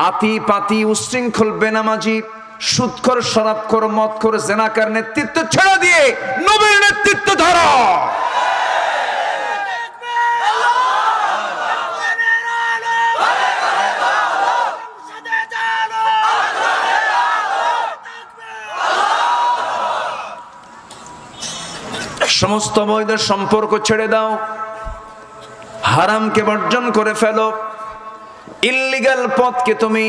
আতি পাতি উশৃঙ্খল বেনামাজি সুদখোর শরাবখোর মদখোর জেনাকার নেতৃত্ব ছেড়ে দিয়ে নবীর নেতৃত্ব ধরো। সমস্ত বৈধ সম্পর্ক ছেড়ে দাও, হারামকে বর্জন করে ফেলো, ইল্লিগাল পথকে তুমি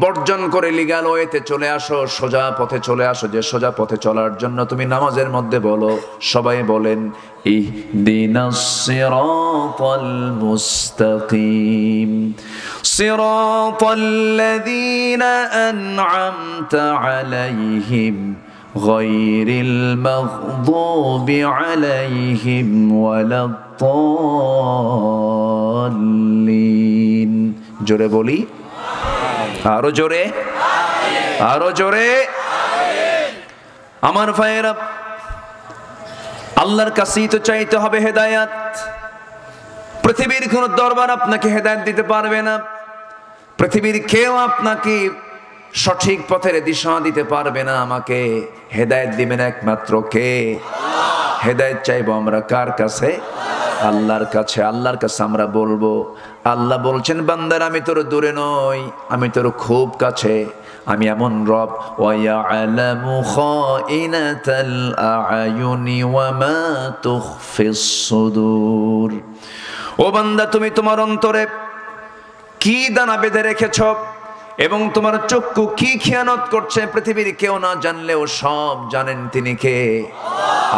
বর্জন করে লিগাল ওয়েতে চলে আসো, সোজা পথে চলে আসো। যে সোজা পথে চলার জন্য তুমি নামাজের মধ্যে বলো, সবাই বলেন ইহদিনাস সিরাতাল মুস্তাকিম সিরাতাল্লাযীনা আন'আমতা আলাইহিম গায়রিল মাগদুবি আলাইহিম ওয়ালাদ-দাল্লিন। জোরে বলি, আরো জোরে, আরো জোরে। আমার ভাইয়েরা, আল্লাহর কাছেই তো চাইতে হবে হেদায়েত। পৃথিবীর কোন দরবার আপনাকে হেদায়েত দিতে পারবে না, পৃথিবীর কেউ আপনাকে সঠিক পথের দিশা দিতে পারবে না। আমাকে হেদায়েত দিবেন একমাত্র কে? হেদায়েত চাইবো আমরা কার কাছে? আল্লাহর কাছে। আল্লাহর কাছে আমরা বলবো, আল্লাহ বলছেন বান্দার আমি তোর দূরে নই, আমি তোর খুব কাছে। আমি এমন রব, ওয়ায়ালামু খাইনাতাল আ'য়ুনি ওয়া মা তুখফিস সুদূর। ও বান্দা, তুমি তোমার অন্তরে কি দানা বেঁধে রেখেছ এবং তোমার চক্ষু কি খেয়ানত করছে পৃথিবীর কেউ না জানলেও সব জানেন। তিনি কে?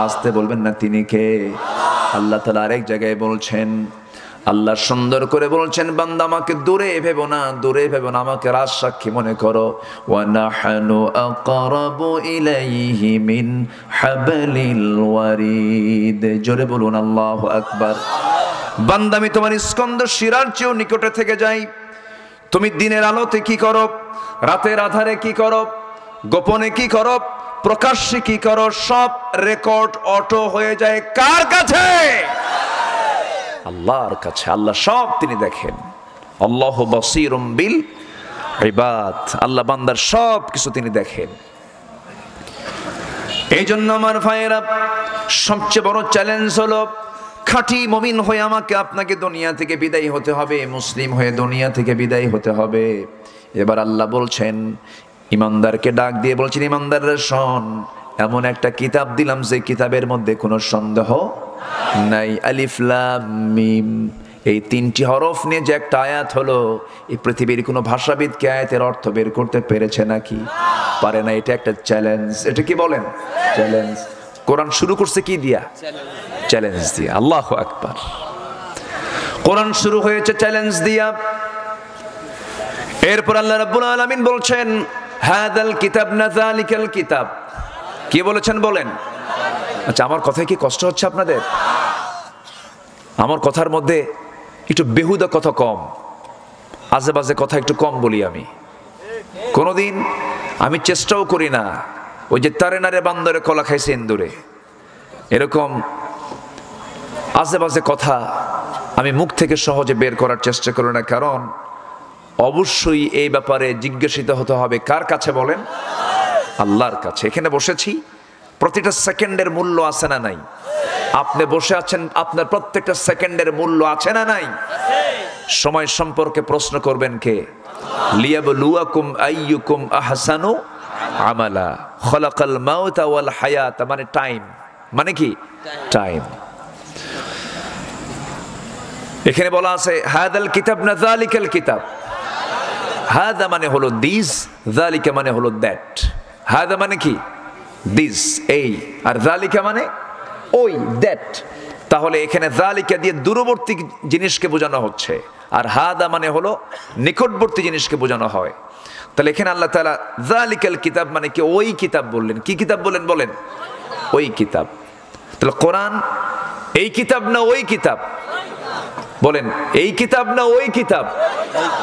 আসতে বলবেন না তিনি কে? আল্লাহ তাআলা আরেক জায়গায় বলছেন, আল্লাহ সুন্দর করে বলছেন, বান্দা আমাকে দূরে ভেবো না, দূরে ভেবো না, আমাকে রাজ সাক্ষী মনে করো। ওয়া নাহনু আকরাবু ইলাইহি মিন হাবলিল ওয়ারিদ। জোরে বলুন আল্লাহু আকবার। বান্দা আমি তোমার স্কন্দ শিরার চেয়েও নিকটে থেকে যাই। তুমি দিনের আলোতে কি করো, রাতের আধারে কি করো, গোপনে কি করো, প্রকাশ্যে কি করো, সব রেকর্ড অটো হয়ে যায় কার কাছে? আল্লাহর কাছে। আল্লাহ সব তিনি দেখেন। আল্লাহু বাসীরুম বিল ইবাদ। আল্লাহ বান্দার সব কিছু তিনি দেখেন। এই জন্য আমার ভাইয়েরা, সবচেয়ে বড় চ্যালেঞ্জ হলো খাঁটি মুমিন হয়ে আমাকে আপনাকে দুনিয়া থেকে বিদায় হতে হবে, মুসলিম হয়ে দুনিয়া থেকে বিদায় হতে হবে। এবার আল্লাহ বলছেন, ইমানদারকে ডাক দিয়ে বলছেন, ইমানদাররা শোন, এমন একটা কিতাব দিলাম যে কিতাবের মধ্যে কোনো সন্দেহ নাই। আলিফ লাম মিম, এই তিনটি হরফ নিয়ে যে একটা আয়াত হলো, এই পৃথিবীর কোনো ভাষাবিদ কি আয়াতের অর্থ বের করতে পেরেছে নাকি? পারে না। এটা একটা চ্যালেঞ্জ। এটা কি বলেন? চ্যালেঞ্জ। কোরআন শুরু করছে কি দিয়া? চ্যালেঞ্জ দিয়া। আল্লাহু আকবার। কোরআন শুরু হয়েছে চ্যালেঞ্জ দিয়া। এরপর আল্লাহ রাব্বুল আলামিন বলছেন, হাদাল কিতাব না যালিকাল কিতাব। কি বলেছেন বলেন? আচ্ছা, আমার কথায় কি কষ্ট হচ্ছে আপনাদের? আমার কথার মধ্যে একটু বেহুদা কথা কম, আজে বাজে কথা একটু কম বলি। আমি কোনোদিন আমি চেষ্টাও করি না ওই যে তারে নারে বান্দরে কলা খাইছে ইন্দুরে, এরকম আজে বাজে কথা আমি মুখ থেকে সহজে বের করার চেষ্টা করি না। কারণ অবশ্যই এই ব্যাপারে জিজ্ঞাসিত হতে হবে কার কাছে বলেন? আল্লাহর কাছে। এখানে বসেছি, প্রতিটা সেকেন্ডের মূল্য আছে না নাই? আপনি বসে আছেন, আপনার প্রত্যেকটা সেকেন্ডের মূল্য আছে না নাই? সময় সম্পর্কে প্রশ্ন করবেন কে? লিয়াবলুয়াকুম আইয়ুকুম আহসানু আমালা। খলাকাল মাউতা ওয়াল হায়াত, মানে টাইম, মানে কি? টাইম। এখানে বলা আছে হাদাল কিতাব না যালিকাল কিতাব। হাদা মানে হলো দিস, যালিকা মানে হলো দ্যাট। হাদা মানে কি? দিস, এই, আর যালিকা মানে ওই, দ্যাট। তাহলে এখানে যালিকা দিয়ে দূরবর্তী জিনিসকে বোঝানো হচ্ছে, আর হাদা মানে হলো নিকটবর্তী জিনিসকে বোঝানো হয়। তাহলে এখানে আল্লাহ তাআলা যালিকাল কিতাব মানে কি? ওই কিতাব বললেন। কি কিতাব বলেন? বলেন ওই কিতাব। তাহলে কোরআন এই কিতাব না ওই কিতাব? বলেন এই কিতাব না ওই কিতাব?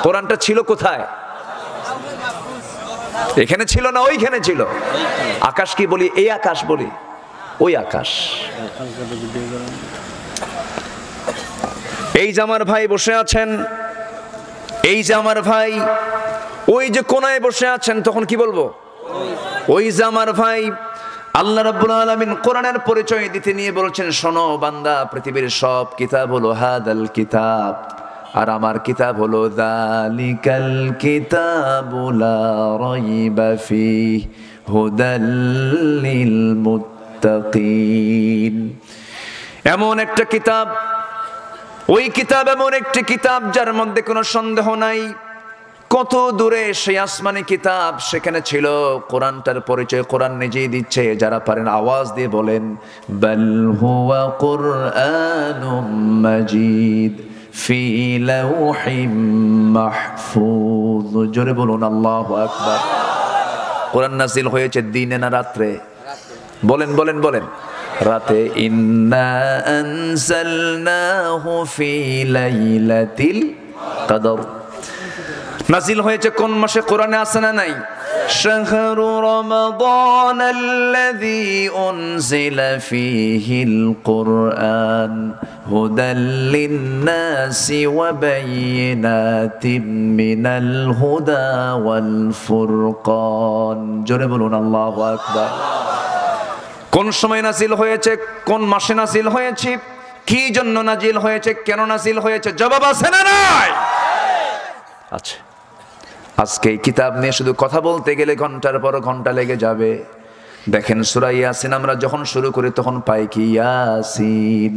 কোরআনটা ছিল কোথায়? এখানে ছিল না ওইখানে ছিল? আকাশ কি বলি? এই আকাশ বলি, ওই আকাশ। এই যে আমার ভাই বসে আছেন, এই যে আমার ভাই ওই যে কোনায় বসে আছেন, তখন কি বলবো? ওই যে আমার ভাই। আল্লাহ রাব্বুল আলামিন কোরআনের পরিচয় দিতে নিয়ে বলছেন, শোনো বান্দা, পৃথিবীর সব কিতাব হলো হাদাল কিতাব, আর আমার কিতাব হলো যালিকাল কিতাবু লা রাইবা ফীহি হুদাল লিল মুত্তাকিন। এমন একটা কিতাব, ওই কিতাব এমন একটি কিতাব যার মধ্যে কোনো সন্দেহ নাই। কত দূরে সেই আসমানি কিতাব, সেখানে ছিল কোরআনটার পরিচয় কোরআন নিজেই দিচ্ছে। যারা পারেন আওয়াজ দিয়ে বলেন, বাল হুয়া কুরআনুম মাজিদ ফি লাওহিম মাহফুজ। জোরে বলুন আল্লাহু আকবার। কোরআন নাযিল হয়েছে দিনে না রাত্রে? বলেন বলেন বলেন। রাতে। ইন্না আনজালনাহু ফি লাইলাতিল কদর। নাজিল হয়েছে কোন মাসে? কোরআনে আছে না নাই? শাহরু রমাদান আল্লাযী উনজিলা ফীহিল কুরআন হুদাল লিন-নাসি ওয়া বায়িনাতিন মিনাল হুদা ওয়াল ফুরকান। জোরে বলুন আল্লাহু আকবার। কোন সময় নাজিল হয়েছে? কোন মাসে নাজিল হয়েছে? কি জন্য নাজিল হয়েছে? কেন নাজিল হয়েছে? জবাব আছে না নাই? আচ্ছা, আজকে এই কিতাব নিয়ে শুধু কথা বলতে গেলে ঘন্টার পর ঘন্টা লেগে যাবে। দেখেন সূরা ইয়াসিন আমরা যখন শুরু করি তখন পাই কি? ইয়াসিন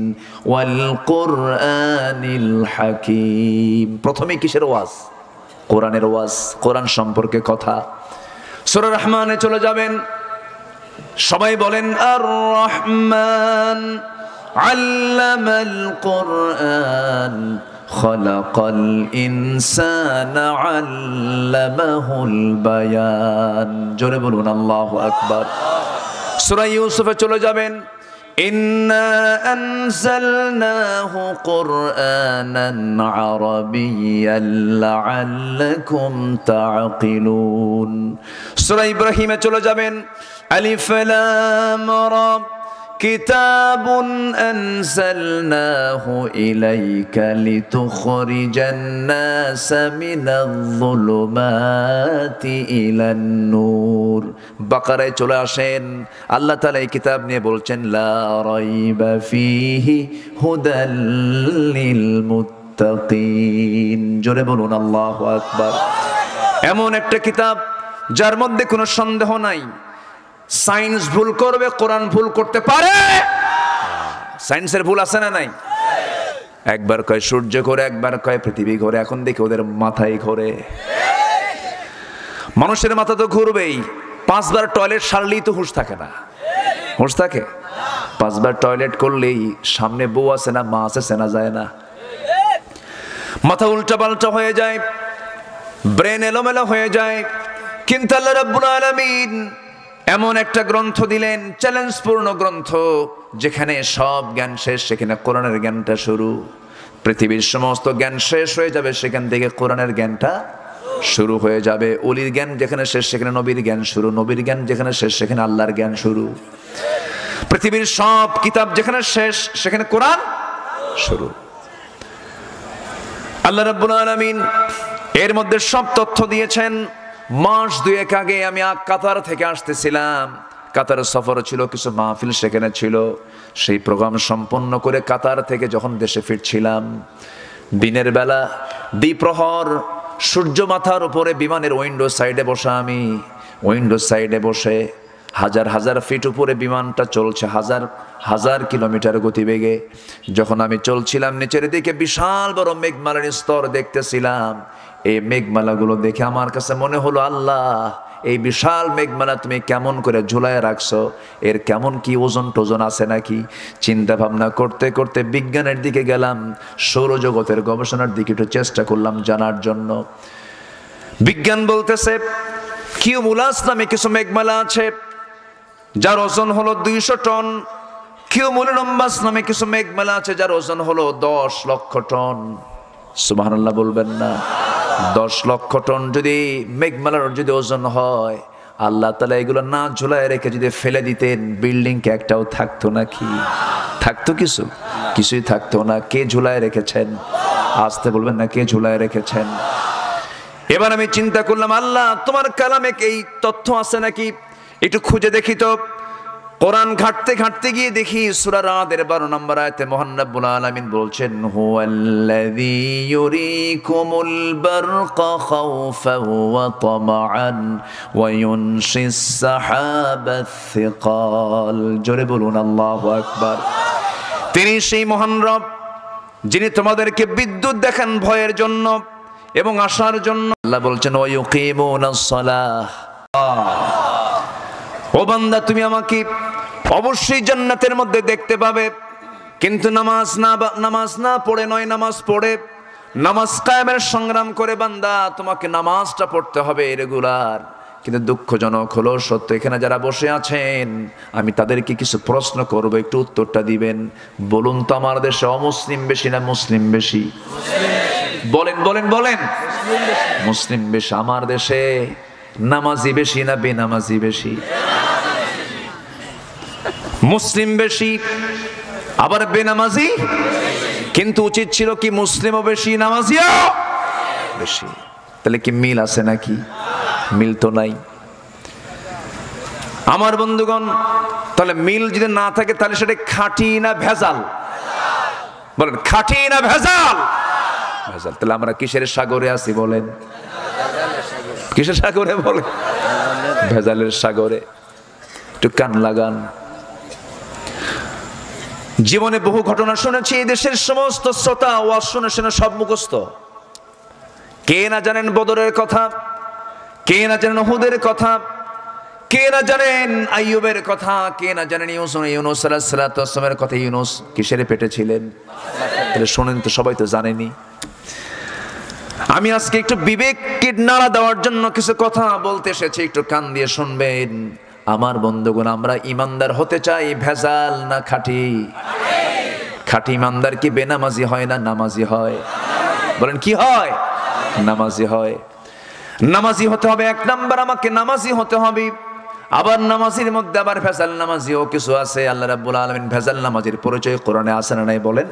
ওয়াল কুরআনিল হাকিম। প্রথমে কিসের ওয়াজ? কোরআনের ওয়াজ, কোরআন সম্পর্কে কথা। সূরা রহমানে চলে যাবেন, সবাই বলেন আর রহমান আল্লামাল কুরআন খালাকাল ইনসানা আল্লামাহুল বায়ান। জোরে বলুন আল্লাহু আকবার। সূরা ইউসুফে চলে যাবেন, ইন্না আনজালনাহু কুরআনান আরাবিয়্যান লাআল্লাকুম তা'কিলুন। সূরা ইব্রাহিমে চলে যাবেন, আলিফ লাম রা কিতাবুন আনজালনাহু ইলাইকা লিতুখরিজান নাসা মিনায-যুলুমাতি ইলান নূর। বাকারায় চলে আসেন, আল্লাহ তাআলা এই কিতাব নিয়ে বলছেন লা রাইবা ফীহি হুদাল লিল মুত্তাকিন। জোরে বলুন আল্লাহু আকবার। এমন একটা কিতাব যার মধ্যে কোনো সন্দেহ নাই। সায়েন্স ভুল করবে, কোরআন ভুল করতে পারে? সায়েন্সের ভুল আছে না নাই? একবার কয় সূর্য ঘোরে, একবার কয় পৃথিবী ঘোরে, এখন দেখি ওদের মাথায় ঘোরে। মানুষের মাথা তো ঘুরবেই। 5 বার টয়লেট সারলেই তো হুঁশ থাকে না। হুঁশ থাকে? 5 বার টয়লেট করলেই সামনে বউ আছে না মা আছে চেনা যায় না। মাথা উল্টা পাল্টা হয়ে যায়, ব্রেন এলোমেলো হয়ে যায়। কিন্তু আল্লাহ রাব্বুল আলামিন এমন একটা গ্রন্থ দিলেন, চ্যালেঞ্জপূর্ণ গ্রন্থ, যেখানে সব জ্ঞান শেষ সেখানে কোরআনের জ্ঞানটা শুরু। পৃথিবীর সমস্ত জ্ঞান শেষ হয়ে যাবে, সেখান থেকে কোরআনের জ্ঞানটা শুরু হয়ে যাবে। অলির জ্ঞান যেখানে শেষ সেখানে নবীর জ্ঞান শুরু, নবীর জ্ঞান যেখানে শেষ সেখানে আল্লাহর জ্ঞান শুরু। পৃথিবীর সব কিতাব যেখানে শেষ সেখানে কোরআন শুরু। আল্লাহ রাব্বুল আলামিন এর মধ্যে সব তথ্য দিয়েছেন। মাস 2 আগে আমি কাতার থেকে আসতেছিলাম। কাতার সফর ছিল, কিছু মাহফিল সেখানে ছিল। সেই প্রোগ্রাম সম্পন্ন করে কাতার থেকে যখন দেশে ফিরছিলাম, দিনের বেলা দ্বিপ্রহর, সূর্য মাথার উপরে, বিমানের উইন্ডো সাইডে বসা আমি। উইন্ডো সাইডে বসে হাজার হাজার ফিট উপরে বিমানটা চলছে, হাজার হাজার কিলোমিটার গতিবেগে। যখন আমি চলছিলাম, নিচের দিকে বিশাল বড় মেঘমালার স্তর দেখতেছিলাম। এই মেঘমালাগুলো দেখে আমার কাছে মনে হলো, আল্লাহ, এই বিশাল মেঘমালা তুমি কেমন করে ঝুলায় রাখছো? এর কেমন কি ওজন টোজন আছে নাকি? চিন্তা ভাবনা করতে করতে বিজ্ঞানের দিকে গেলাম, সৌরজগতের গবেষণার দিকে একটু চেষ্টা করলাম জানার জন্য। বিজ্ঞান বলতেছে কিউমুলাস নামে কিছু মেঘমালা আছে যার ওজন হলো 200 টন। কিউমুলুনাম্বাস নামে কিছু মেঘমালা আছে যার ওজন হলো 10 লক্ষ টন। সুবহানাল্লাহ বলবেন না? 10 লক্ষ টন যদি মেঘমালার যদি ওজন হয়, আল্লাহ তাআলা এগুলো না ঝুলায় রেখে যদি ফেলে দিতেন, বিল্ডিং কে একটাও থাকতো নাকি? থাকতো কিছু? কিছুই থাকতো না। কে ঝুলায় রেখেছেন? আসতে বলবেন না, কে ঝুলায় রেখেছেন? এবার আমি চিন্তা করলাম, আল্লাহ তোমার কালামে এই তথ্য আছে নাকি, একটু খুঁজে দেখি তো। কোরআন ঘাটতে ঘাটতে গিয়ে দেখি সূরা রাদের 12 নম্বর আয়াতে মহান রব্বুল আলামিন বলছেন, হুয়াল্লাযী ইউরিকুমুল বারকা খাওফান ওয়া তামাআন ওয়া ইউনশিস সাহাবাস সিকাল। জোরে বলুন আল্লাহু আকবার। তিনি সেই মহান রব যিনি তোমাদেরকে বিদ্যুৎ দেখান ভয়ের জন্য এবং আশার জন্য। আল্লাহ বলছেন, ওয়া ইউকিমুনাস সালাহ। ও বান্দা, তুমি আমাকে অবশ্যই জান্নাতের মধ্যে দেখতে পাবে, কিন্তু নামাজ না পড়ে নয়, নামাজ পড়ে নামাজ কায়েমের সংগ্রাম করে বান্দা তোমাকে নামাজটা পড়তে হবে রেগুলার। কিন্তু দুঃখজনক হলো সত্য, এখানে যারা বসে আছেন আমি তাদেরকে কিছু প্রশ্ন করব, একটু উত্তরটা দিবেন। বলুন তো, আমার দেশে অমুসলিম বেশি না মুসলিম বেশি? বলেন বলেন বলেন। মুসলিম বেশি। আমার দেশে নামাজি বেশি না বেনামাজি বেশি? মুসলিম বেশি, আবার বেনামাজি। কিন্তু উচিত ছিল কি মুসলিমও বেশি নামাজিও বেশি। তাহলে কি মিল আছে নাকি? মিল তো নাই আমার বন্ধুগণ। তাহলে মিল যদি না থাকে তাহলে সেটা খাঁটি না ভেজাল? বলেন, খাঁটি না ভেজাল? ভেজাল। তাহলে আমরা কিসের সাগরে আছি বলেন? কিসের সাগরে বলেন? ভেজালের সাগরে। একটু কান লাগান। জীবনে বহু ঘটনা শুনেছি, এই দেশের সমস্ত শ্রোতা ওয়াজ শুনে শুনে সব মুখস্থ। কে না জানেন বদরের কথা, কে না জানেন উহুদের কথা, কে না জানেন আইয়ুবের কথা, কে না জানেন ইউনূস আলাইহিস সালাতু ওয়াস সালামের কথা। ইউনূস কিসের পেটে ছিলেন? তাহলে শোনেন তো, সবাই তো জানেনি। আমি আজকে একটু বিবেককে নাড়া দেওয়ার জন্য কিছু কথা বলতে এসেছি, একটু কান দিয়ে শুনবেন। আমার বন্ধুগণ, আমরা ইমানদার হতে চাই ভেজাল না খাঁটি? খাঁটি ইমানদার কি বেনামাজি হয় না নামাজি হয়? বলেন, কি হয়? নামাজি হয়। নামাজি হতে হবে, এক নাম্বার আমাকে নামাজি হতে হবে। আবার নামাজির মধ্যে আবার ভেজাল নামাজিও কিছু আছে। আল্লাহ রাব্বুল আলামিন ভেজাল নামাজির পরিচয় কোরআনে আছে না নাই বলেন?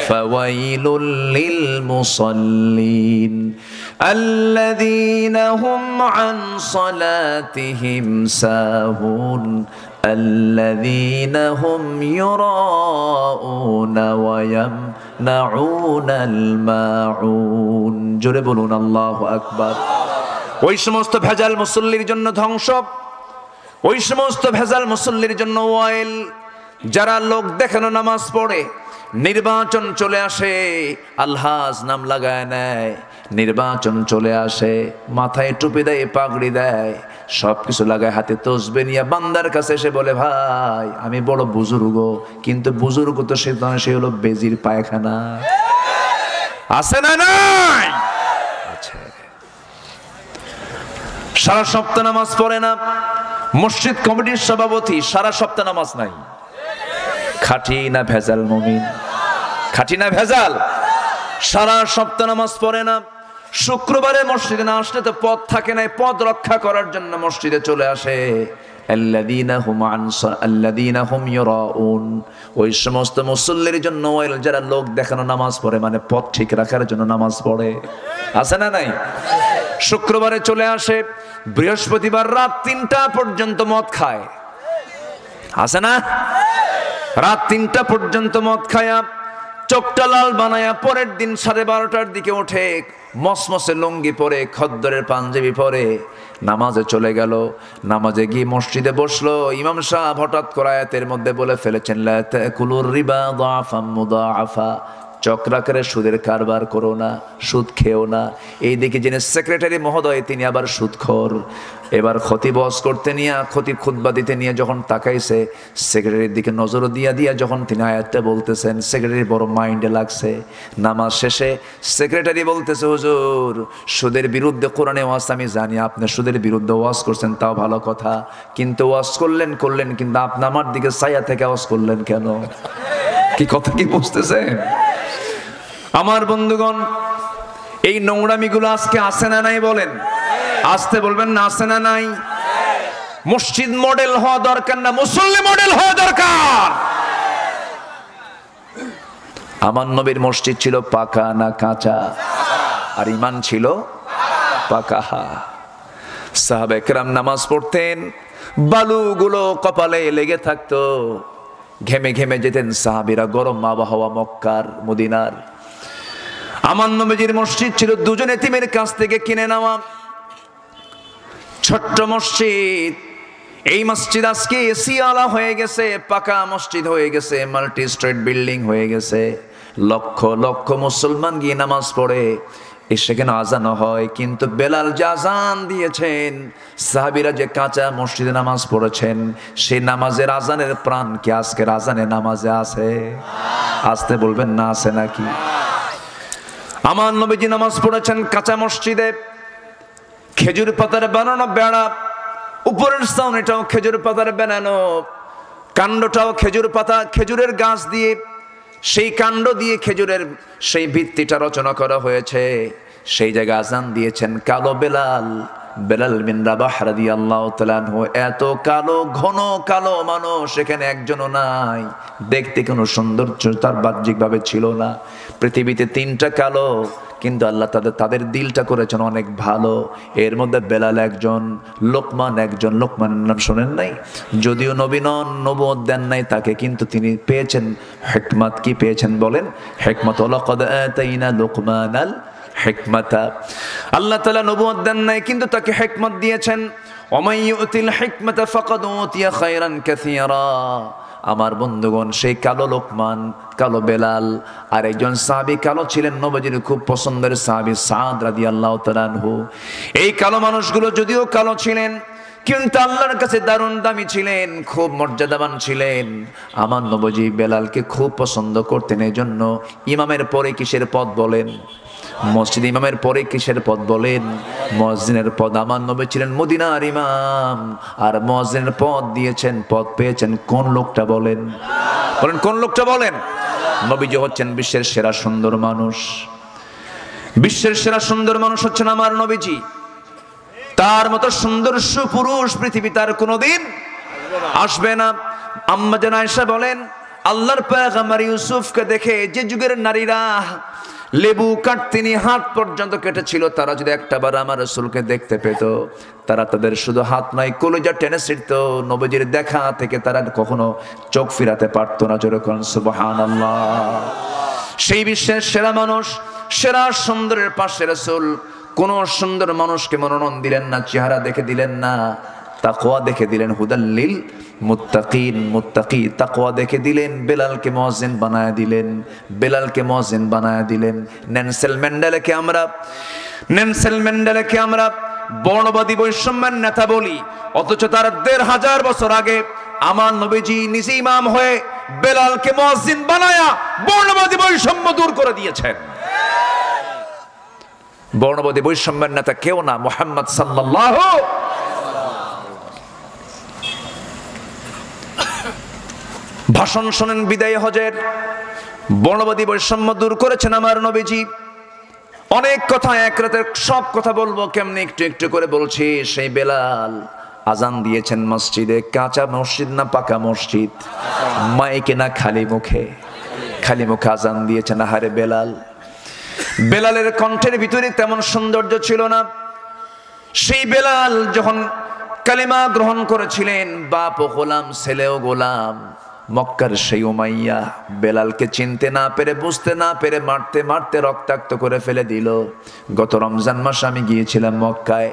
ফাওয়াইলুল লিল মুসাল্লিন আল্লাযীনা হুম আন সালাতিহিম সাহুন আল্লাযীনা হুম ইউরাউনা ওয়া ইয়ামনাউনাল মাউন। জোরে বলুন আল্লাহু আকবার। ওই সমস্ত ভেজাল মুসল্লির জন্য ধ্বংস, ওই সমস্ত ভেজাল মুসল্লির জন্য ওয়াইল। যারা লোক দেখানো নামাজ পড়ে, নির্বাচন চলে আসে আলহাজ নাম লাগায় নেয়, নির্বাচন চলে আসে মাথায় টুপি দেয়, পাগড়ি দেয়, সবকিছু লাগায়, হাতে তসবে নিয়ে বান্দার কাছে এসে বলে, ভাই আমি বড় বুজুর্গ। কিন্তু বুজুর্গ তো সে হলো বেজির পায়খানা। আছে না নাই? আচ্ছা, সারা সপ্তাহ নামাজ পড়ে না। মসজিদ কমিটির সভাপতি, সারা সপ্তাহ নামাজ নাই। খাঁটি না ভেজাল মুমিন? খাঁটি না ভেজাল? সারা সপ্তাহ নামাজ পড়ে না। শুক্রবারে মসজিদে না আসলে তো পদ থাকে না, পদ রক্ষা করার জন্য মসজিদে চলে আসে। আল্লাযীনা হুম ইউরাউন। ওই সমস্ত মুসল্লির জন্য ওয়াইল, যারা লোক দেখানো নামাজ পড়ে, মানে পদ ঠিক রাখার জন্য নামাজ পড়ে। আছে না নাই? শুক্রবারে চলে আসে, বৃহস্পতিবার রাত 3টা পর্যন্ত মদ খায়। আছে না? রাত 3টা পর্যন্ত মদ খায়া চোখটা লাল বানায়া পরের দিন 12:30টার দিকে ওঠে, মসমসে লুঙ্গি পরে, খদ্দরের পাঞ্জাবি পরে নামাজে চলে গেল। নামাজে গিয়ে মসজিদে বসলো। ইমাম সাহেব হঠাৎ করে আয়াতের মধ্যে বলে ফেলেছেন, লা তাকুলুর রিবা দাফাম মুদাআফা। চক্রাকারে সুদের কারবার করো না, সুদ খেও না। এই দিকে যিনি সেক্রেটারি মহোদয়, তিনি আবার সুদখোর। এবার খতিব ওয়াজ করতে নিয়ে, খতিব খুতবা দিতে নিয়ে যখন তাকাইছে, সেক্রেটারির দিকে নজর দিয়া যখন তিনি আয়াতটা বলতেছেন, সেক্রেটারি বড় মাইন্ডে লাগছে। নামাজ শেষে সেক্রেটারি বলতেছে, হুজুর সুদের বিরুদ্ধে কোরআনে ওয়াজ আমি জানি, আপনি সুদের বিরুদ্ধে ওয়াজ করছেন, তাও ভালো কথা, কিন্তু ওয়াজ করলেন কিন্তু আপনি আমার দিকে ছায়া থেকে ওয়াজ করলেন কেন? কি কথা কি বুঝতেছেন আমার বন্ধুগণ? এই নোংরামিগুলো আজকে আছে না নাই বলেন? আসতে বলবেন না, আছে না নাই? মসজিদ মডেল হওয়া দরকার না, মুসল্লি মডেল হওয়া দরকার। আমার নবীর মসজিদ ছিল পাকা না কাঁচা? আর ইমান ছিল পাকা। সাহাবায়ে কেরাম নামাজ পড়তেন, বালুগুলো কপালে লেগে থাকতো, ঘেমে ঘেমে যেতেন সাহাবীরা। গরম আবহাওয়া মক্কার, মদিনার। আমার নবীজির মসজিদ ছিল দুজন এতিমের কাছ থেকে কিনে নেওয়া, ছোট্ট মসজিদ। এই মসজিদ আজকে এসি আলা হয়ে গেছে, পাকা মসজিদ হয়ে গেছে, মাল্টি স্ট্রিট বিল্ডিং হয়ে গেছে। লক্ষ লক্ষ মুসলমান গিয়ে নামাজ পড়ে, সেখানে আজানও হয়। কিন্তু বেলাল যে আজান দিয়েছেন, সাহাবীরা যে কাঁচা মসজিদে নামাজ পড়েছেন, সেই নামাজের আজানের প্রাণ কি আজকের আজানে নামাজে আছে? আসতে বলবেন না, আছে নাকি? আমার নবীজি নামাজ পড়েছেন কাঁচা মসজিদে, খেজুর পাতার বানানো বেড়া, উপরের ছাউনিটাও খেজুর পাতার বানানো, কাণ্ডটাও খেজুর পাতা, খেজুরের গাছ দিয়ে, সেই কাণ্ড দিয়ে খেজুরের সেই ভিত্তিটা রচনা করা হয়েছে। সেই জায়গায় আজান দিয়েছেন কালো বেলাল, বেলাল বিন রাবাহ রাদিয়াল্লাহু তাআলা আনহু। এত কালো, ঘন কালো মানুষ এখানে একজনও নাই। দেখতে কোনো সৌন্দর্য তার বাহ্যিকভাবে ছিল না। পৃথিবীতে তিনটা কালো, কিন্তু আল্লাহ তাদের দিলটা করেছেন অনেক ভালো। এর মধ্যে বেলাল একজন, লোকমান একজন। লোকমানের নাম শোনেন নাই? যদিও নবী নন, নবুয়ত দেন নাই তাকে, কিন্তু তিনি পেয়েছেন হিকমত। কি পেয়েছেন বলেন? হিকমত। লাকাদ আতাইনা লুকমানাল হিকমাতা। আল্লাহ তাআলা নবুয়ত দেন নাই, কিন্তু তাকে হিকমত দিয়েছেন। ওমাই ইউতিল হিকমাতা ফাকাদ উতিয়া খায়রান কাসীরা। আমার বন্ধুগণ, সেই কালো লোকমান, কালো বেলাল, আর একজন সাহাবী কালো ছিলেন, নবীজির খুব পছন্দের সাহাবী সাদ রাদিয়াল্লাহু তাআলা আনহু। এই কালো মানুষগুলো যদিও কালো ছিলেন, কিন্তু আল্লাহর কাছে দারুণ দামি ছিলেন, খুব মর্যাদাবান ছিলেন। আমার নবীজি বেলালকে খুব পছন্দ করতেন। এই জন্য ইমামের পরে কিসের পদ বলেন? মসজিদ ইমামের পরে কিসের পদ বলেন? মুয়াজ্জিনের পদ। আমার নবী ছিলেন মদিনার ইমাম, আর মুয়াজ্জিনের পদ দিয়েছেন, পদ পেয়েছেন কোন লোকটা বলেন? বলেন কোন লোকটা বলেন? নবীজি হচ্ছেন বিশ্বের সেরা সুন্দর মানুষ। বিশ্বের সেরা সুন্দর মানুষ হচ্ছেন আমার নবীজি। তার মতো সুন্দর সুপুরুষ পৃথিবীতে আর কোনোদিন আসবে না। আম্মা জান আয়েশা বলেন, আল্লাহর পয়গম্বর ইউসুফকে দেখে যে যুগের নারীরা লেবু কাটতে নিয়ে হাত পর্যন্ত কেটেছিল, তারা যদি একটাবার আমার রাসূলকে দেখতে পেত, তারা তাদের শুধু হাত নয় কলিজা টেনে ছিঁড়ত। নবীজির দেখা থেকে তারা কখনো চোখ ফিরাতে পারতো না। জোরে কোন সুবহানাল্লাহ। সেই বিশ্বের সেরা মানুষ, সেরা সুন্দরের পাশে রাসূল কোন সুন্দর মানুষকে মনোনয়ন দিলেন না, চেহারা দেখে দিলেন না, তাকওয়া দেখে দিলেন। হুদাল্লিল মুত্তাকিন, মুত্তাকি তাকওয়া দেখে দিলেন। বেলালকে মুয়াজ্জিন বানায় দিলেন, বেলালকে মুয়াজ্জিন বানায় দিলেন। নেলসন ম্যান্ডেলাকে আমরা বর্ণবাদী বৈষম্যের নেতা বলি, অথচ তার ১৫০০ বছর আগে আমার নবীজি নিজে ইমাম হয়ে বেলালকে মুয়াজ্জিন বানায়া বর্ণবাদী বৈষম্য দূর করে দিয়েছেন। বর্ণবাদী বৈষম্যের নেতা কেউ না, মুহাম্মদ সাল্লাল্লাহু। ভাষণ শোনেন বিদায় হজের, বর্ণবাদী বৈষম্য দূর করেছেন আমার নবীজি। অনেক কথা, এক রাতে সব কথা বলবো কেমনে একটু একটু করে বলছি। সেই বেলাল আজান দিয়েছেন মসজিদে, কাঁচা মসজিদ না পাকা মসজিদ? মাইকে না খালি মুখে? খালি মুখে আজান দিয়েছেন। আহারে বেলাল, বেলালের কণ্ঠের ভিতরে তেমন সৌন্দর্য ছিল না। সেই বেলাল যখন কালিমা গ্রহণ করেছিলেন, বাপও গোলাম, ছেলেও গোলাম। মক্কার সেই উমাইয়া বেলালকে চিনতে না পেরে, বুঝতে না পেরে মারতে মারতে রক্তাক্ত করে ফেলে দিল। গত রমজান মাসে আমি গিয়েছিলাম মক্কায়।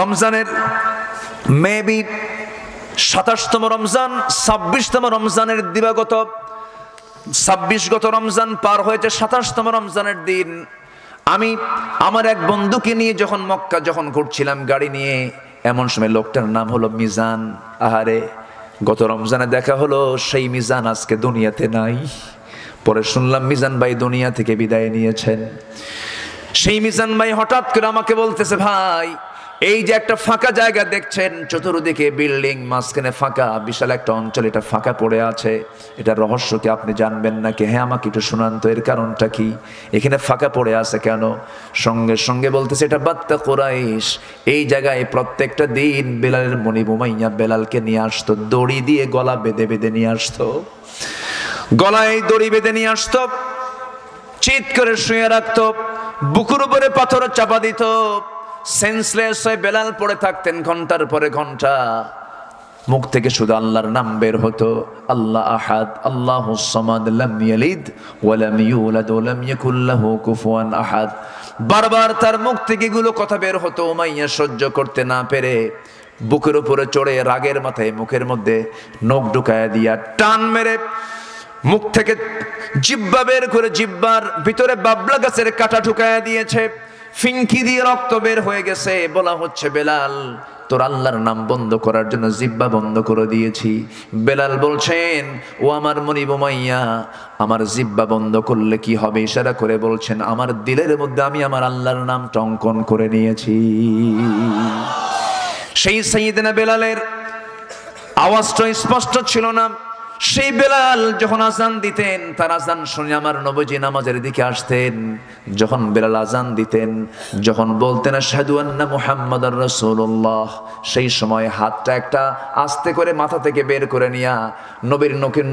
রমজানের মেবি ২৭তম রমজান, ২৬তম রমজানের দিবাগত ২৬ গত রমজান পার হয়েছে, ২৭তম রমজানের দিন আমি আমার এক বন্ধুকে নিয়ে যখন মক্কা যখন ঘুরছিলাম গাড়ি নিয়ে, এমন সময় লোকটার নাম হলো মিজান। আহারে, গত রমজানে দেখা হলো, সেই মিজান আজকে দুনিয়াতে নাই। পরে শুনলাম মিজান ভাই দুনিয়া থেকে বিদায় নিয়েছেন। সেই মিজান ভাই হঠাৎ করে আমাকে বলতেছে, ভাই এই যে একটা ফাঁকা জায়গা দেখছেন, চতুর্দিকে বিল্ডিং, মাঝখানে ফাঁকা বিশাল একটা অঞ্চল, এটা ফাঁকা পড়ে আছে, এটা রহস্য কি আপনি জানবেন নাকি? হ্যাঁ, আমাকে একটু শোনান তো, এর কারণটা কি? এখানে ফাঁকা পড়ে আছে কেন? সঙ্গে সঙ্গে বলতেছে, এটা বাত্তা কুরাইশ। এই জায়গায় প্রত্যেকটা দিন বেলালের মনি উমাইয়া বেলালকে নিয়ে আসতো, দড়ি দিয়ে গলা বেঁধে বেঁধে নিয়ে আসতো, গলায় দড়ি বেঁধে নিয়ে আসতো, চিৎ করে শুয়ে রাখতো। বুকুর উপরে পাথর চাপা দিত, সেন্সলেস হয়ে বেলাল পড়ে থাকতেন ঘন্টার পরে ঘন্টা। মুখ থেকে শুধু আল্লাহর নাম বের হতো, আল্লাহ আহাদ, আল্লাহুস সামাদ, লাম ইয়ালিদ ওয়া লাম ইউলাদ ওয়া লাম ইয়াকুল লাহু কুফুয়ান আহাদ। বারবার তার মুখ থেকে এগুলো কথা বের হতো। উমাইয়া সহ্য করতে না পেরে বুকের উপরে চড়ে রাগের মাথায় মুখের মধ্যে নখ ঢুকায়া দিয়া টান মেরে মুখ থেকে জিহ্বা বের করে জিহ্বার ভিতরে বাবলা গাছের কাঁটা ঢুকায়া দিয়েছে। ফিনকি দিয়ে রক্ত বের হয়ে গেছে। বলা হচ্ছে, বেলাল, তোর আল্লাহর নাম বন্ধ করার জন্য জিহ্বা বন্ধ করে দিয়েছি। বেলাল বলছেন, ও আমার মনিব উমাইয়া, আমার জিহ্বা বন্ধ করলে কি হবে? ইশারা করে বলছেন, আমার দিলের মধ্যে আমি আমার আল্লাহর নাম টঙ্কন করে নিয়েছি। সেই সাইয়েদনা বেলালের আওয়াজটা স্পষ্ট ছিল না। সেই বেলাল যখন আজান দিতেন, তার আজান শুনে আমার নবীজি নামাজের দিকে আসতেন। যখন বেলাল আজান দিতেন, যখন বলতেন আশহাদু আন্না মুহাম্মাদার রাসূলুল্লাহ, সেই সময় হাতটা একটা আস্তে করে মাথা থেকে বের করে নিয়া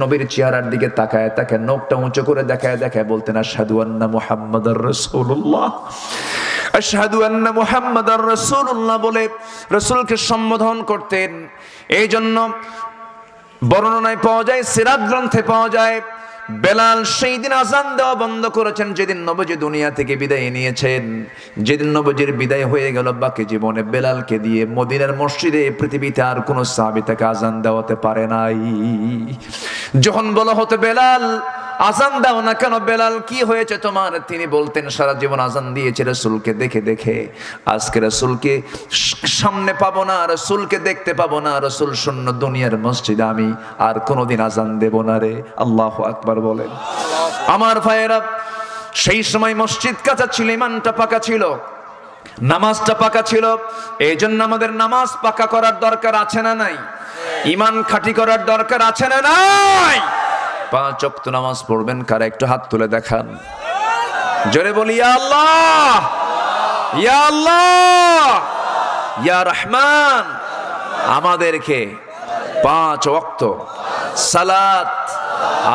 নবীর চেহারার দিকে তাকায় তাকায় নখটা উঁচু করে দেখায় বলতেন আশহাদু আন্না মুহাম্মাদার রাসূলুল্লাহ, আশহাদু আন্না মুহাম্মাদার রাসূলুল্লাহ বলে রাসূলকে সম্বোধন করতেন। এই জন্য বর্ণনায় পাওয়া যায়, সিরাত গ্রন্থে পাওয়া যায়, বেলাল সেই দিন আজান দেওয়া বন্ধ করেছেন যেদিন নবীজি দুনিয়া থেকে বিদায় নিয়েছেন। যেদিন নবীজির বিদায় হয়ে গেল, বাকি জীবনে বেলালকে দিয়ে মদিনার মসজিদে পৃথিবীতে আর কোনো সাহাবী তাকে আজান দেওয়াতে পারে নাই। যখন বলা হতো, বেলাল আজান দাও না কেন? বেলাল কি হয়েছে তোমার? তিনি বলতেন, সারা জীবন আজান দিয়েছে রাসূলকে দেখে দেখে, আজকে রাসূলকে সামনে পাবো না, রাসূলকে দেখতে পাবো না, রাসূল শূন্য দুনিয়ার মসজিদে আমি আর কোনোদিন আজান দেব না রে। আল্লাহু আকবার বলেন। আমার ভাইয়েরা, সেই সময় মসজিদ কাঁচা ছিল, ইমানটা পাকা ছিল, নামাজটা পাকা ছিল। এই জন্য আমাদের নামাজ পাকা করার দরকার আছে না নাই? ইমান খাঁটি করার দরকার আছে না নাই? 5 ওয়াক্ত নামাজ পড়বেন কারা? একটু হাত তুলে দেখান। জোরে বলি, ইয়া আল্লাহ, ইয়া আল্লাহ, ইয়া রহমান। আমাদেরকে 5 ওয়াক্ত সালাত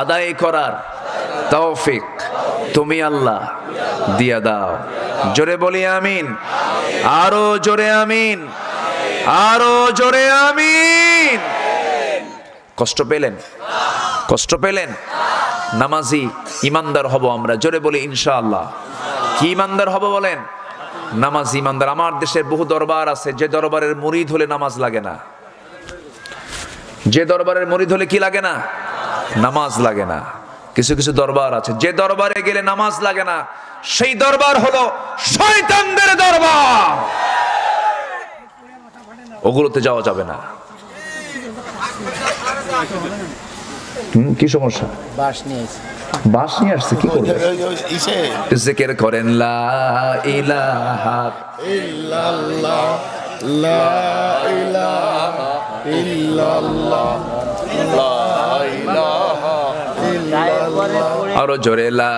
আদায় করার তৌফিক তুমি আল্লাহ দিয়া দাও। জোরে বলি আমিন, আরো জোরে আমিন, আরো জোরে আমিন। কষ্ট পেলেন? কষ্ট পেলেন? নামাজি ইমানদার হব আমরা। জোরে বলি ইনশাআল্লাহ। কি ইমানদার হব বলেন? নামাজি ইমানদার। আমার দেশের বহু দরবার আছে, যে দরবারের মুরিদ হলে নামাজ লাগে না। যে দরবারের মুরিদ হলে কি লাগে না? নামাজ লাগে না। কিছু কিছু দরবার আছে, যে দরবারে গেলে নামাজ লাগে না, সেই দরবার হলো শয়তানদের দরবার। ওগুলোতে যাওয়া যাবে না। কি সমস্যা? বাস নিয়ে আসছে, কি করবে? জিকির করেন, লা ইলাহা ইল্লাল্লাহ, লা ইলাহা ইল্লাল্লাহ, লা ইলাহা ইল্লাল্লাহ। আরো জোরে, লা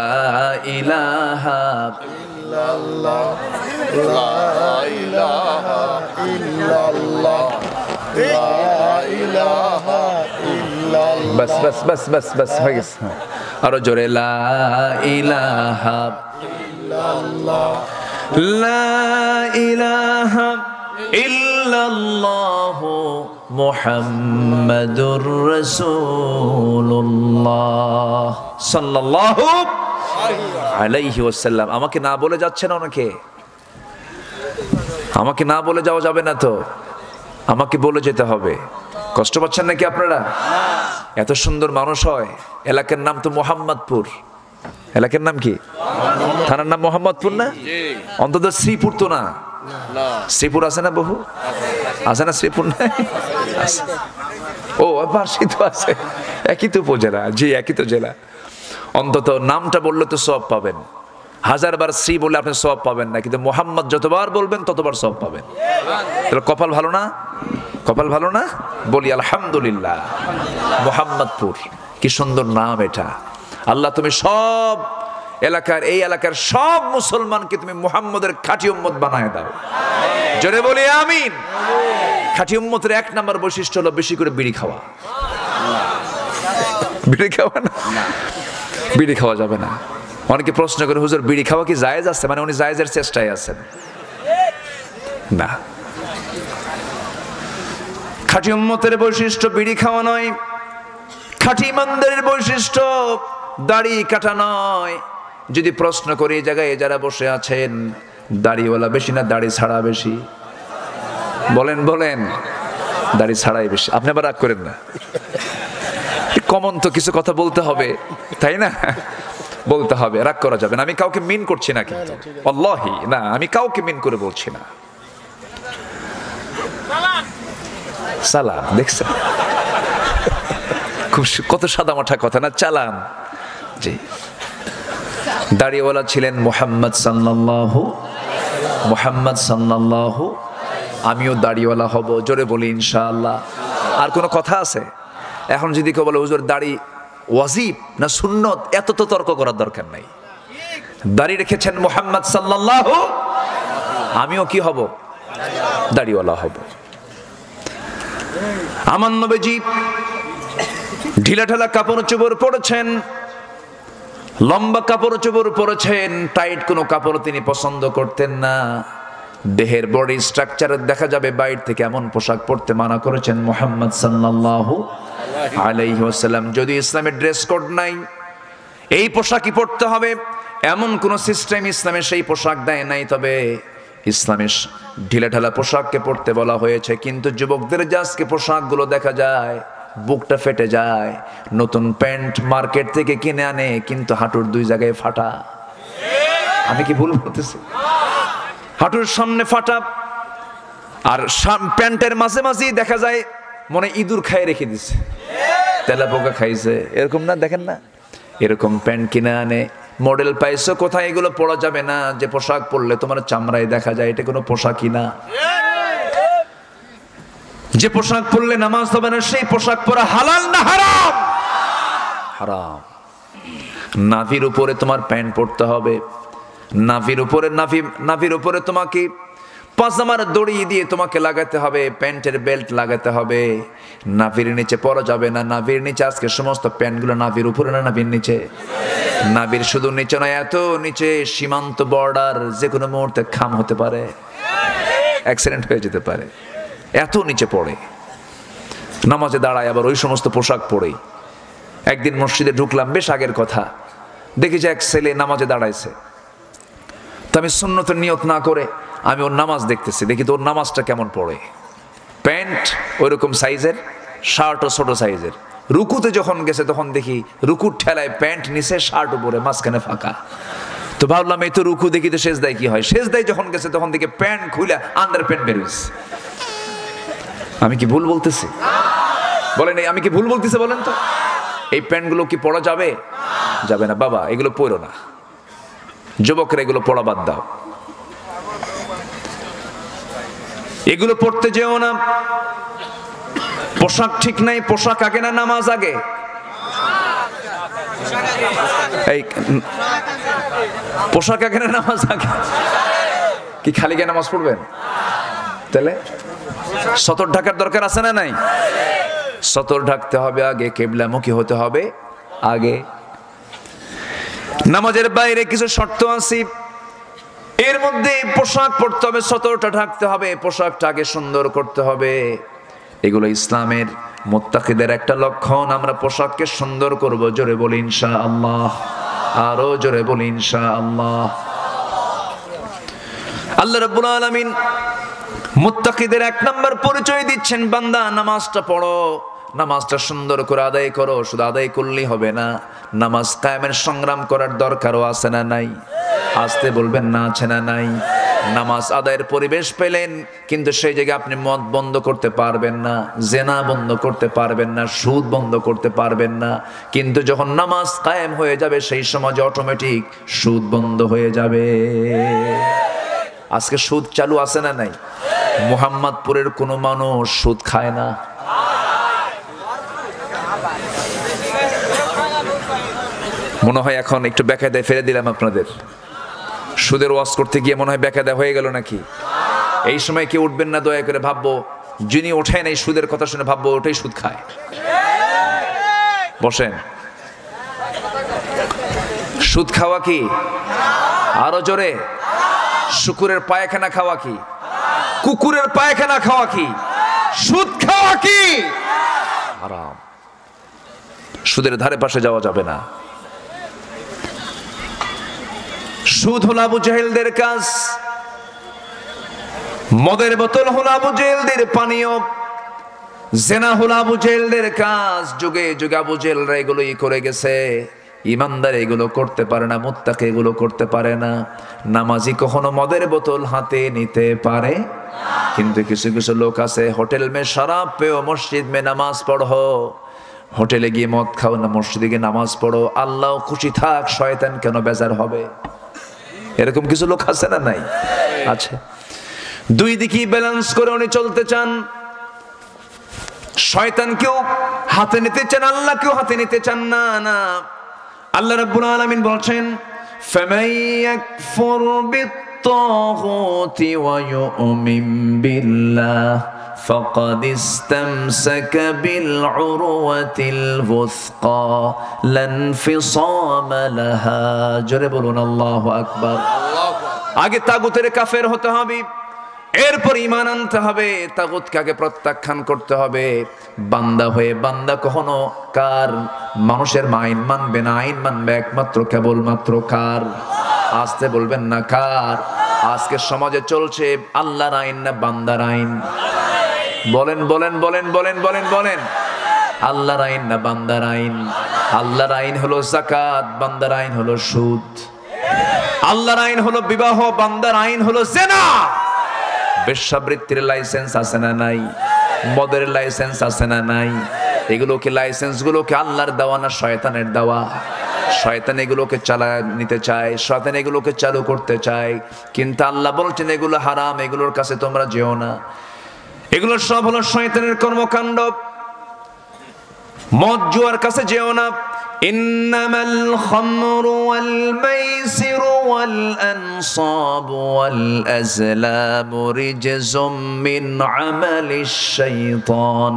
ইলাহা ইল্লাল্লাহ, লা ইলাহা ইল্লাল্লাহ, লা ইলাহা ইল্লাল্লাহ। বাস বাস বাস বাস বাস হয়ে গেছে। আরো জোরে, লা ইলাহা ইল্লাল্লাহ, লা ইলাহা ইল্লাল্লাহ, মুহাম্মাদুর রাসূলুল্লাহ সাল্লাল্লাহু আলাইহি ওয়াসাল্লাম। আমাকে না বলে যাচ্ছে না অনেকে? আমাকে না বলে যাওয়া যাবে না তো, আমাকে বলে যেতে হবে। কষ্ট পাচ্ছেন নাকি আপনারা? এত সুন্দর মানুষ হয়। এলাকার নাম তো মোহাম্মদপুর। এলাকার নাম কি? থানার নাম মোহাম্মদপুর না? অন্তত শ্রীপুর তো না? শ্রীপুর আছে না? বহু আছে না? শ্রীপুর নাই? ও বার্ষিক তো আছে, একই তো উপজেলা। জি, একই তো জেলা। অন্তত নামটা বললে তো সওয়াব পাবেন। 1000 বার শ্রী বলে আপনি সওয়াব পাবেন না, কিন্তু মোহাম্মদ যতবার বলবেন ততবার সওয়াব পাবেন। তাহলে কপাল ভালো না? কপাল ভালো না? বলি আলহামদুলিল্লাহ। মোহাম্মদপুর, কি সুন্দর নাম এটা। আল্লাহ তুমি সব এলাকার, এই এলাকার সব মুসলমানকে তুমি মুহাম্মদের খাঁটি উম্মত বানায় দাও। জোরে বলি আমিন। খাঁটি উম্মতের 1 নম্বর বৈশিষ্ট্য হলো বেশি করে বিড়ি খাওয়া। বিড়ি খাওয়া না? বিড়ি খাওয়া যাবে না। অনেকে প্রশ্ন করে, হুজুর বিড়ি খাওয়া কি জায়েজ আছে? মানে উনি জায়েজের চেষ্টায় আছেন না। খাঁটি উম্মতের বৈশিষ্ট্য বিড়ি খাওয়া নয়, খাঁটি ইমানদারের বৈশিষ্ট্য দাড়ি কাটা নয়। যদি প্রশ্ন করি এই জায়গায় যারা বসে আছেন, দাড়িওয়ালা বেশি না দাড়ি ছাড়া বেশি? বলেন বলেন। দাড়ি ছাড়াই বেশি। আপনি আবার রাগ করেন না, কমন তো কিছু কথা বলতে হবে, তাই না? বলতে হবে, রাগ করা যাবে না। আমি কাউকে মিন করছি না, কিন্তু আল্লাহি না, আমি কাউকে মিন করে বলছি না। সালাম, দেখছেন খুব কত সাদা মাঠা কথা না? চালান। জি, দাড়িওয়ালা ছিলেন মুহাম্মদ সাল্লাল্লাহু। আমিও দাড়িওয়ালা হব, জোরে বলি ইনশাআল্লাহ। আর কোনো কথা আছে? এখন যদি কেউ বলে হুজুর দাড়ি ওয়াজিব না সুন্নত, এত তো তর্ক করার দরকার নাই। দাড়ি রেখেছেন মুহাম্মদ সাল্লাল্লাহু, আমিও কি হব? দাড়িওয়ালা হব। আমার নবীজি ঢিলা ঢালা কাপড় চোপড় পরেছেন, লম্বা কাপড় চোপড় পরেছেন, টাইট কোনো কাপড় তিনি পছন্দ করতেন না। দেহের বডি স্ট্রাকচার দেখা যাবে বাইরে থেকে, এমন পোশাক পরতে মানা করেছেন মুহাম্মদ সাল্লাল্লাহু আলাইহি ওয়াসাল্লাম। যদি ইসলামের ড্রেস কোড নাই, এই পোশাকই পরতে হবে এমন কোন সিস্টেম ইসলামে সেই পোশাক দেয় নাই, তবে ইসলামের ঢিলা ঢালা পোশাককে পরতে বলা হয়েছে। কিন্তু যুবকদের যে আজকে পোশাকগুলো দেখা যায়, বুকটা ফেটে যায়। নতুন প্যান্ট মার্কেট থেকে কিনে আনে, কিন্তু হাঁটুর 2 জায়গায় ফাটা। আমি কি ভুল বলতেছি? হাঁটুর সামনে ফাটা, আর প্যান্টের মাঝে মাঝেই দেখা যায় মনে ইঁদুর খায় রেখে দিছে, তেলা পোকা খাইছে, এরকম না? দেখেন না, এরকম প্যান্ট কিনে আনে। মডেল পাইছো কোথায়? এগুলো পরা যাবে না। যে পোশাক পরলে তোমার চামড়ায় দেখা যায়, এটা কোনো পোশাকই না। যে পোশাক পরলে নামাজ হবে না, সেই পোশাক পরা হালাল না হারাম? হারাম। নাভির উপরে তোমার প্যান্ট পরতে হবে, নাভির উপরে তোমাকে পাজামার দড়ি দিয়ে তোমাকে লাগাতে হবে, প্যান্টের বেল্ট লাগাতে হবে। নাভির নিচে পরা যাবে না। নাভির নিচে আজকে সমস্ত প্যান্টগুলো নাভির উপরে না নাভির নিচে? নাভির শুধু নিচে নয়, এত নিচে সীমান্ত বর্ডার, যে কোনো মুহূর্তে খাম হতে পারে, অ্যাক্সিডেন্ট হয়ে যেতে পারে, এত নিচে পড়ে। নামাজে দাঁড়ায় আবার ওই সমস্ত পোশাক পরেই। একদিন মসজিদে ঢুকলাম, বেশ আগের কথা, দেখি যে এক ছেলে নামাজে দাঁড়াইছে। তো আমি সুন্নতের নিয়ত না করে আমি ওর নামাজ দেখতেছি, দেখি তো ওর নামাজটা কেমন পড়ে। প্যান্ট ওইরকম সাইজের, শার্টও ছোট সাইজের। রুকুতে যখন গেছে তখন দেখি রুকুর ঠেলায় প্যান্ট নিচে, শার্ট উপরে, মাঝখানে ফাঁকা। তো ভাবলাম এই তো রুকু, দেখি তো সেজদায় কি হয়। সেজদায় যখন গেছে তখন দেখি প্যান্ট খুলে আন্ডার প্যান্ট বেরোচ্ছে। আমি কি ভুল বলতেছি? বলেন, আমি কি ভুল বলতেছি বলেন তো? এই প্যান্টগুলো কি পরা যাবে? যাবে না বাবা, এগুলো পরো না। যুবকরা এগুলো পড়া বাদ দাও, এগুলো পড়তে যেও না। পোশাক ঠিক নাই, পোশাক আগে না নামাজ আগে? এই পোশাক আগে না নামাজ আগে? কি খালি গিয়ে নামাজ পড়বেন? তাহলে সতর ঢাকার দরকার আছে না নাই? সতর ঢাকতে হবে আগে, কিবলামুখী হতে হবে আগে। নামাজের বাইরে কিছু শর্ত আছে, এর মধ্যে পোশাক পরতে হবে, সতরটা ঢাকতে হবে, পোশাকটাকে সুন্দর করতে হবে। এগুলো ইসলামের মুত্তাকিদের একটা লক্ষণ। আমরা পোশাককে সুন্দর করব, জোরে বলি ইনশাআল্লাহ, আরো জোরে বলি ইনশাআল্লাহ। আল্লাহ রাব্বুল আলামিন মুত্তাকিদের 1 নম্বর পরিচয় দিচ্ছেন, বান্দা নামাজটা পড়ো, নামাজটা সুন্দর করে আদায় করো। শুধু আদায় করলেই হবে না, নামাজ কায়েমের সংগ্রাম করার দরকারও আছে না নাই? আসতে বলবেন না, আছে না নাই? নামাজ আদায়ের পরিবেশ পেলেন, কিন্তু সেই জায়গায় আপনি মদ বন্ধ করতে পারবেন না, জেনা বন্ধ করতে পারবেন না, সুদ বন্ধ করতে পারবেন না। কিন্তু যখন নামাজ কায়েম হয়ে যাবে, সেই সমাজে অটোমেটিক সুদ বন্ধ হয়ে যাবে। আজকে সুদ চালু আছে না নাই? মুহাম্মদপুরের কোনো মানুষ সুদ খায় না। মনে হয় এখন একটু বেকায়দায় ফেলে দিলাম আপনাদের। সুদের ওয়াজ করতে গিয়ে মনে হয় বেকায়দা হয়ে গেল নাকি? এই সময় কেউ উঠবেন না, দয়া করে ভাববো যিনি ওঠেন এই সুদের কথা শুনে ভাববো ওটাই সুদ খায়। বসেন, সুদ খাওয়া কি? আরো জোরে। শুকুরের পায়খানা খাওয়া কি? কুকুরের পায়খানা খাওয়া কি? সুদ খাওয়া কি? হারাম। সুদের ধারে পাশে যাওয়া যাবে না। সুদ হলো আবু জেহেলদের কাজ, মদের বোতল হলো আবু জেহেলদের পানীয়, জেনা হলো আবু জেহেলদের কাজ। যুগে যুগে আবু জেহেলরা এগুলোই করে গেছে। ইমানদার এগুলো করতে পারে না, মুত্তাকি এগুলো করতে পারে না। নামাজি কখনো মদের বোতল হাতে নিতে পারে, কিন্তু কিছু কিছু লোক আছে হোটেল মে শরাব পেও মসজিদ মে নামাজ পড়ো। হোটেলে গিয়ে মদ খাও না, মসজিদে গিয়ে নামাজ পড়ো, আল্লাহ খুশি থাক, শয়তান কেন বেজার হবে? এরকম কিছু লোক আছে না নাই? আছে। দুই দিকে ব্যালেন্স করে উনি চলতে চান। শয়তানকেও হাতে নিতে চান, আল্লাহকেও হাতে নিতে চান না। না, আল্লাহ রাব্বুল আলামিন বলছেন, ফামান ইয়াকফুর বিত-তাগুতি ওয়া ইউমিন বিল্লাহ ফাকাদ ইসতামসাকা বিল-উরওয়াতিল ওয়াসকা লা ইনফিসামা লাহা। জোরে বলুন আল্লাহু আকবার। আগে তাগুতের কাফের হতে হবে, এরপর ঈমান আনতে হবে, তাগুতকে আগে প্রত্যাখ্যান করতে হবে। বান্দা হয়ে বান্দা কখনো কার? মানুষের আইন মানবে না, আইন মানবে একমাত্র কেবলমাত্র কার? আসতে বলবেন না কার? আজকে সমাজে চলছে আল্লাহর আইন না বান্দার আইন? বলেন বলেন বলেন বলেন বলেন বলেন। আল্লাহর আইন না বান্দার আইন? আল্লাহর আইন হলো যাকাত, বান্দার আইন হলো সুদ। আল্লাহর আইন হলো বিবাহ, বান্দার আইন হলো জিনা। বেশ্যাবৃত্তির লাইসেন্স আছে না নাই? মদের লাইসেন্স আছে না নাই? এগুলোকে লাইসেন্সগুলোকে আল্লাহর দেওয়া না শয়তানের দেওয়া? শয়তান এগুলোকে চালায় নিতে চায়, শয়তান এগুলোকে চালু করতে চায়, কিন্তু আল্লাহ বলছেন এগুলো হারাম, এগুলোর কাছে তোমরা যেও না। এগুলো সব হলো শয়তানের কর্মকাণ্ড। মদ জুয়ার কাছে যেও না। ইন্নামাল খামরু ওয়াল মাইসিরু ওয়াল আনসাবু ওয়াল আজলামু রিজসুম মিন আমালিশ শাইতান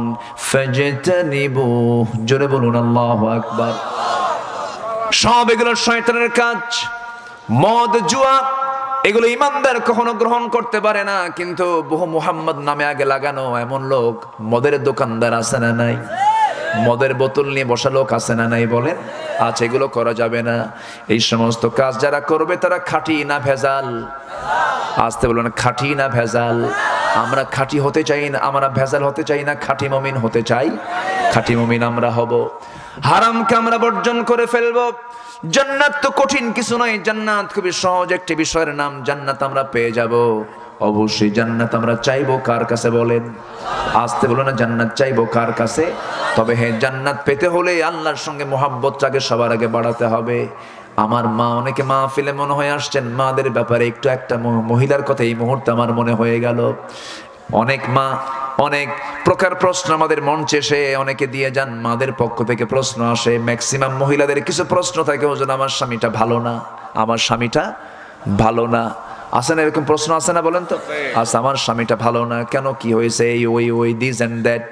ফাজতানিবুহু। জোরে বলুন আল্লাহু আকবার। সব এগুলো শয়তানের কাজ। মদ জুয়া এগুলো ইমানদার কখনো গ্রহণ করতে পারে না, কিন্তু বহু মুহাম্মদ নামে আগে লাগানো এমন লোক, মদের দোকানদার আছে না নাই? মদের বোতল নিয়ে বসা লোক আছে না নাই? বলেন আচ্ছা, এগুলো করা যাবে না। এই সমস্ত কাজ যারা করবে তারা খাঁটি না ভেজাল? আসতে বলুন, খাঁটি না ভেজাল? আমরা খাঁটি হতে চাই না, আমরা ভেজাল হতে চাই না, খাঁটি মুমিন হতে চাই। খাঁটি মুমিন আমরা হব। হারামকে আমরা বর্জন করে ফেলবো। জান্নাত তো কঠিন কিছু নয়, জান্নাত খুবই সহজ একটি বিষয়ের নাম। জান্নাত আমরা পেয়ে যাব অবশ্যই। জান্নাত আমরা চাইবো কার কাছে? বলেন আসতে বলো না, জান্নাত চাইবো কার কাছে? তবে হ্যাঁ, জান্নাত পেতে হলে আল্লাহর সঙ্গে মোহাব্বতটাকে সবার আগে বাড়াতে হবে। আমার মা, অনেকে মাহফিলে মনে হয় আসছেন, মাদের ব্যাপারে একটু একটা মহিলার কথা এই মুহূর্তে আমার মনে হয়ে গেল। অনেক মা অনেক প্রকার প্রশ্ন আমাদের মঞ্চে এসে অনেকে দিয়ে যান, মাদের পক্ষ থেকে প্রশ্ন আসে। ম্যাক্সিমাম মহিলাদের কিছু প্রশ্ন থাকে, ওজন আমার স্বামীটা ভালো না, আমার স্বামীটা ভালো না। আসে না এরকম প্রশ্ন? আসে না বলেন তো? আচ্ছা, আমার স্বামীটা ভালো না কেন, কি হয়েছে, এই ওই দিস এন্ড দ্যাট।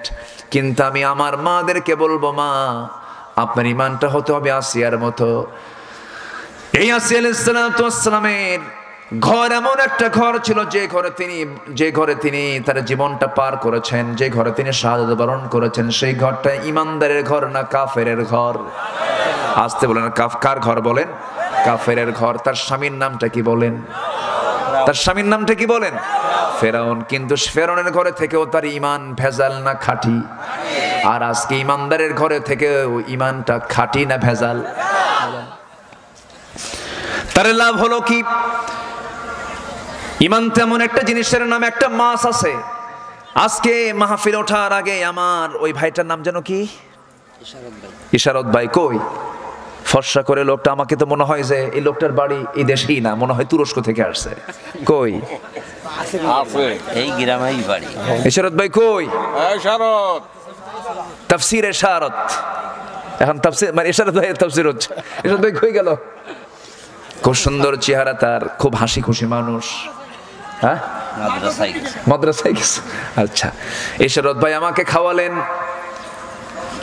কিন্তু আমি আমার মাদেরকে বলবো, মা আপনার ইমানটা হতে হবে আসিয়ার মতো। এই আসিয়া আলাইহিস সালাতু ওয়াস সালামের ঘর এমন একটা ঘর ছিল যে ঘরে তিনি তার জীবনটা পার করেছেন, যে ঘরে তিনি শাহাদাত বরণ করেছেন, সেই ঘরটা ইমানদারের ঘর না কাফেরের ঘর? আসতে বলেন, কার ঘর? বলেন কাফেরের ঘর। তার স্বামীর নামটা কি বলেন? তার স্বামীর নামটা কি বলেন? ফেরাউন। কিন্তু ফেরাউনের ঘরে থেকেও তার ইমান ভেজাল না খাঁটি? আর আজকে ইমানদারের ঘরে থেকেও ইমানটা খাঁটি না ভেজাল? তার লাভ হলো কি? ইমান তেমন একটা জিনিসের নাম, একটা মাছ আছে। আজকে মাহফিল ওঠার আগে আমার ওই ভাইটার নাম যেন কি, ইশারত ভাই, কই ফর্সা করে লোকটা, আমাকে তো মনে হয় যে এই লোকটার বাড়ি এই দেশেই না, মনে হয় তুরস্ক থেকে আসছে। কই এই গ্রামেই বাড়ি। ইশারত ভাই কই? ইশারত, তাফসীর ইশারত। এখন তাফসীর মানে ইশারত ভাই তাফসীর হচ্ছে। ইশারত ভাই কই গেল? খুব সুন্দর চেহারা তার, খুব হাসি খুশি মানুষ। হ্যাঁ, মাদ্রাসায় গেছে। আচ্ছা, ইশারত ভাই আমাকে খাওয়ালেন,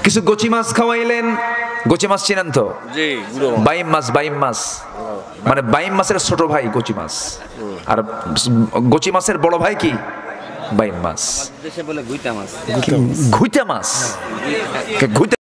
কিছু গচি মাছ খাওয়াইলেন, গোচি মাছ চিনেন তো? জি, বাইম মাছ, বাইম মাছ মানে বাইম মাছের ছোট ভাই গোচি মাছ, আর গোচি মাছের বড় ভাই কি? বাইম মাছ। দেশে বলে গুইতা মাছ। ঘুইটা মাছ, ঘুইটা